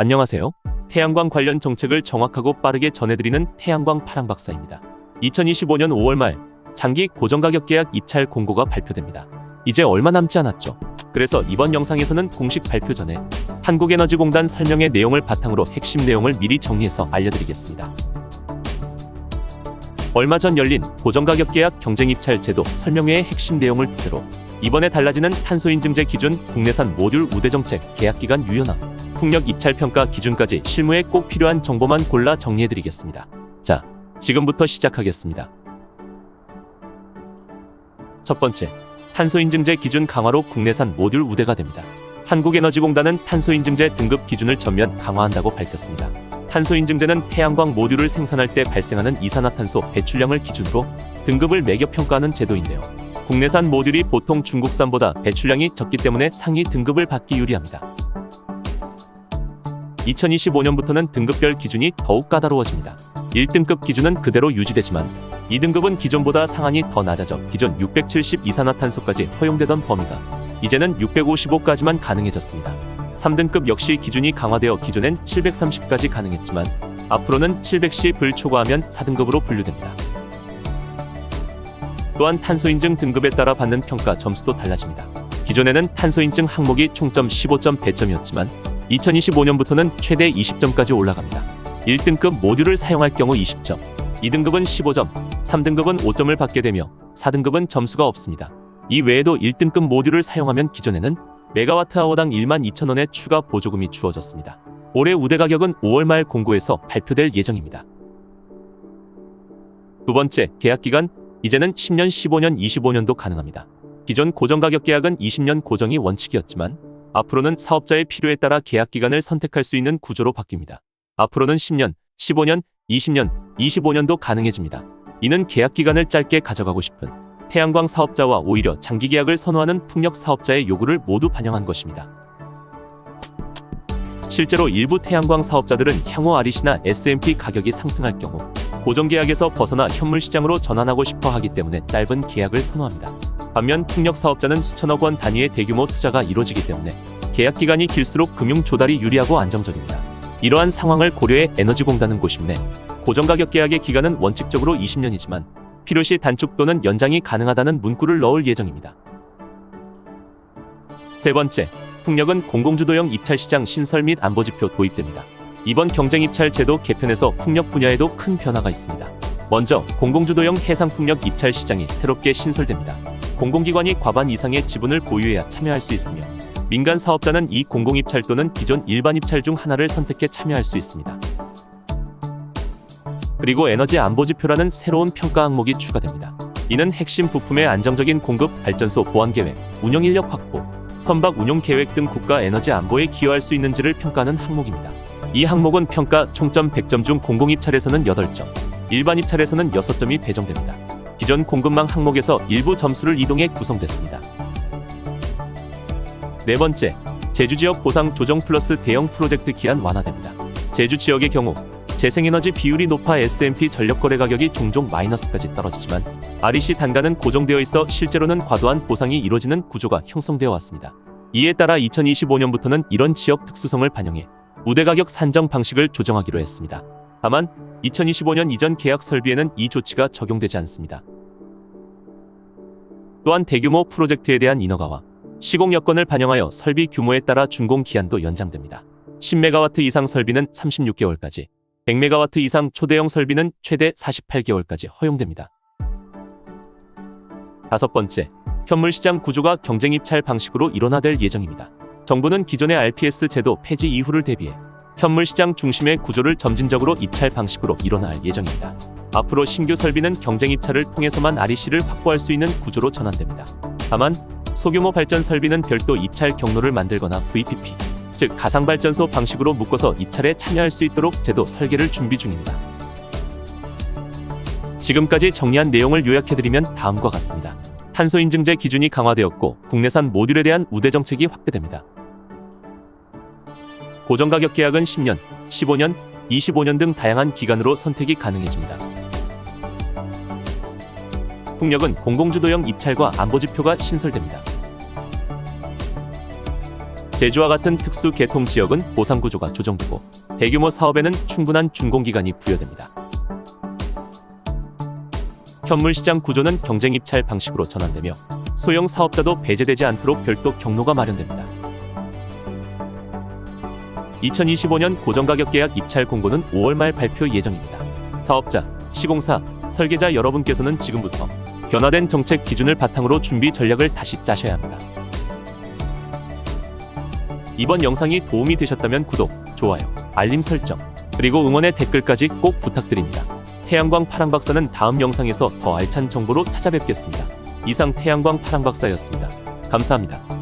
안녕하세요. 태양광 관련 정책을 정확하고 빠르게 전해드리는 태양광 파랑박사입니다. 2025년 5월 말 장기 고정가격 계약 입찰 공고가 발표됩니다. 이제 얼마 남지 않았죠. 그래서 이번 영상에서는 공식 발표 전에 한국에너지공단 설명의 내용을 바탕으로 핵심 내용을 미리 정리해서 알려드리겠습니다. 얼마 전 열린 고정가격 계약 경쟁 입찰 제도 설명회의 핵심 내용을 토대로 이번에 달라지는 탄소인증제 기준, 국내산 모듈 우대 정책, 계약기간 유연화, 풍력 입찰 평가 기준까지 실무에 꼭 필요한 정보만 골라 정리해드리겠습니다. 자, 지금부터 시작하겠습니다. 첫 번째, 탄소인증제 기준 강화로 국내산 모듈 우대가 됩니다. 한국에너지공단은 탄소인증제 등급 기준을 전면 강화한다고 밝혔습니다. 탄소인증제는 태양광 모듈을 생산할 때 발생하는 이산화탄소 배출량을 기준으로 등급을 매겨 평가하는 제도인데요. 국내산 모듈이 보통 중국산보다 배출량이 적기 때문에 상위 등급을 받기 유리합니다. 2025년부터는 등급별 기준이 더욱 까다로워집니다. 1등급 기준은 그대로 유지되지만 2등급은 기존보다 상한이 더 낮아져 기존 670 이산화탄소까지 허용되던 범위가 이제는 655까지만 가능해졌습니다. 3등급 역시 기준이 강화되어 기존엔 730까지 가능했지만 앞으로는 710을 초과하면 4등급으로 분류됩니다. 또한 탄소인증 등급에 따라 받는 평가 점수도 달라집니다. 기존에는 탄소인증 항목이 총점 15점 배점이었지만 2025년부터는 최대 20점까지 올라갑니다. 1등급 모듈을 사용할 경우 20점, 2등급은 15점, 3등급은 5점을 받게 되며 4등급은 점수가 없습니다. 이 외에도 1등급 모듈을 사용하면 기존에는 메가와트아워당 12,000원의 추가 보조금이 주어졌습니다. 올해 우대 가격은 5월 말 공고에서 발표될 예정입니다. 두 번째, 계약기간. 이제는 10년, 15년, 25년도 가능합니다. 기존 고정가격 계약은 20년 고정이 원칙이었지만 앞으로는 사업자의 필요에 따라 계약기간을 선택할 수 있는 구조로 바뀝니다. 앞으로는 10년, 15년, 20년, 25년도 가능해집니다. 이는 계약기간을 짧게 가져가고 싶은 태양광 사업자와 오히려 장기 계약을 선호하는 풍력 사업자의 요구를 모두 반영한 것입니다. 실제로 일부 태양광 사업자들은 향후 REC나 SMP 가격이 상승할 경우 고정계약에서 벗어나 현물시장으로 전환하고 싶어 하기 때문에 짧은 계약을 선호합니다. 반면 풍력 사업자는 수천억 원 단위의 대규모 투자가 이루어지기 때문에 계약기간이 길수록 금융 조달이 유리하고 안정적입니다. 이러한 상황을 고려해 에너지공단은 고심내 고정가격 계약의 기간은 원칙적으로 20년이지만 필요시 단축 또는 연장이 가능하다는 문구를 넣을 예정입니다. 세 번째, 풍력은 공공주도형 입찰시장 신설 및 안보지표 도입됩니다. 이번 경쟁입찰 제도 개편에서 풍력 분야에도 큰 변화가 있습니다. 먼저 공공주도형 해상풍력 입찰 시장이 새롭게 신설됩니다. 공공기관이 과반 이상의 지분을 보유해야 참여할 수 있으며 민간 사업자는 이 공공입찰 또는 기존 일반입찰 중 하나를 선택해 참여할 수 있습니다. 그리고 에너지 안보지표라는 새로운 평가 항목이 추가됩니다. 이는 핵심 부품의 안정적인 공급, 발전소 보안계획, 운영인력 확보, 선박 운용계획 등 국가 에너지 안보에 기여할 수 있는지를 평가하는 항목입니다. 이 항목은 평가 총점 100점 중 공공입찰에서는 8점, 일반입찰에서는 6점이 배정됩니다. 기존 공급망 항목에서 일부 점수를 이동해 구성됐습니다. 네 번째, 제주지역 보상 조정 플러스 대형 프로젝트 기한 완화됩니다. 제주 지역의 경우 재생에너지 비율이 높아 SMP 전력 거래 가격이 종종 마이너스까지 떨어지지만 REC 단가는 고정되어 있어 실제로는 과도한 보상이 이루어지는 구조가 형성되어 왔습니다. 이에 따라 2025년부터는 이런 지역 특수성을 반영해 우대 가격 산정 방식을 조정하기로 했습니다. 다만 2025년 이전 계약 설비에는 이 조치가 적용되지 않습니다. 또한 대규모 프로젝트에 대한 인허가와 시공 여건을 반영하여 설비 규모에 따라 준공 기한도 연장됩니다. 10MW 이상 설비는 36개월까지, 100MW 이상 초대형 설비는 최대 48개월까지 허용됩니다. 다섯 번째, 현물시장 구조가 경쟁입찰 방식으로 일원화될 예정입니다. 정부는 기존의 RPS 제도 폐지 이후를 대비해 현물시장 중심의 구조를 점진적으로 입찰 방식으로 일원화할 예정입니다. 앞으로 신규 설비는 경쟁입찰을 통해서만 REC를 확보할 수 있는 구조로 전환됩니다. 다만 소규모 발전 설비는 별도 입찰 경로를 만들거나 VPP, 즉 가상발전소 방식으로 묶어서 입찰에 참여할 수 있도록 제도 설계를 준비 중입니다. 지금까지 정리한 내용을 요약해드리면 다음과 같습니다. 탄소인증제 기준이 강화되었고 국내산 모듈에 대한 우대 정책이 확대됩니다. 고정가격 계약은 10년, 15년, 25년 등 다양한 기간으로 선택이 가능해집니다. 풍력은 공공주도형 입찰과 안보지표가 신설됩니다. 제주와 같은 특수 계통 지역은 보상 구조가 조정되고 대규모 사업에는 충분한 준공기간이 부여됩니다. 현물시장 구조는 경쟁 입찰 방식으로 전환되며 소형 사업자도 배제되지 않도록 별도 경로가 마련됩니다. 2025년 고정가격 계약 입찰 공고는 5월 말 발표 예정입니다. 사업자, 시공사, 설계자 여러분께서는 지금부터 변화된 정책 기준을 바탕으로 준비 전략을 다시 짜셔야 합니다. 이번 영상이 도움이 되셨다면 구독, 좋아요, 알림 설정, 그리고 응원의 댓글까지 꼭 부탁드립니다. 태양광 파랑박사는 다음 영상에서 더 알찬 정보로 찾아뵙겠습니다. 이상 태양광 파랑박사였습니다. 감사합니다.